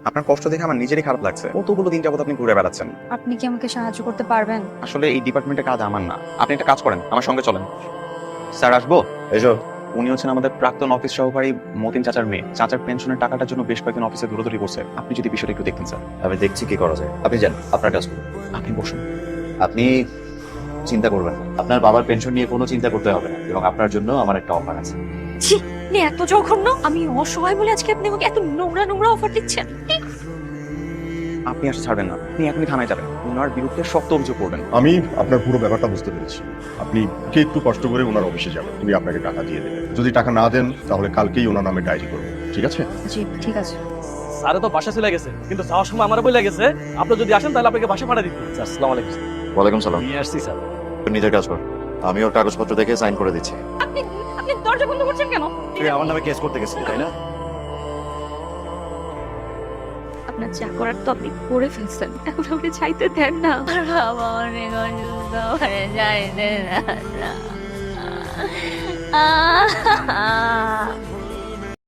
আপনার কষ্ট দেখে আমার নিজেরই খারাপ লাগছে। কতগুলো দিন যাবত আপনি ঘুরে বেড়াচ্ছেন। আপনি কি আমাকে সাহায্য করতে পারবেন? আসলে এই ডিপার্টমেন্টের কাজ আমার না। আপনি একটা কাজ করেন, আমার সঙ্গে চলেন। স্যার আসবো? এসো। উনি হচ্ছেন আমাদের প্রাক্তন অফিস সহকারী মতিন চাচার মেয়ে। চাচার পেনশনের টাকাটার জন্য বেশ কয়েকদিন অফিসে দৌড়াদৌড়ি করছে। আপনি যদি বিষয়টা একটু দেখতেন স্যার। আমি দেখছি কি করা যায়। আপনি যান, আপনার কাজ করুন। আপনি বসুন। আপনি চিন্তা করবেন না। আপনার বাবার পেনশন নিয়ে কোনো চিন্তা করতে হবে না, এবং আপনার জন্য আমার একটা অফার আছে। ছি, আপনি এত জঘন্য! আমি অসহায় বলে আজকে আপনি আমাকে এত নোংরা নোংরা অফার দিচ্ছেন। আপনি আসলে ছাড়বেন না, আপনি এখনই থানায় যাবেন, ওনার বিরুদ্ধে শক্ত অভিযোগ করবেন। আমি আপনার পুরো ব্যাপারটা বুঝতে পেরেছি। আপনি কে একটু কষ্ট করে ওনার অফিসে যাবেন, উনি আপনাকে টাকা দিয়ে দেবেন। যদি টাকা না দেন তাহলে কালকেই ওনার নামে ডায়েরি করবো, ঠিক আছে? জি ঠিক আছে। স্যারে তো বাসা চলে গেছে, কিন্তু যাওয়ার সময় আমার বলে গেছে আপনি যদি আসেন তাহলে আপনাকে বাসা পাঠা দিতে। স্যার আসসালামু আলাইকুম। ওয়ালাইকুম সালাম। নিয়ে আসছি স্যার। নিজের কাজ কর, আমি ওর কাগজপত্র দেখে সাইন করে দিচ্ছি। আপনি আপনি দরজা বন্ধ করছেন কেন? তুই আমার নামে কেস করতে গেছিলি, তাই না? আপনার যা করার তো আপনি করে ফেলছেন, এখন আপনি চাইতে দেন না। বাবা অনেক অসুস্থ, মানে যাইতে দেন না।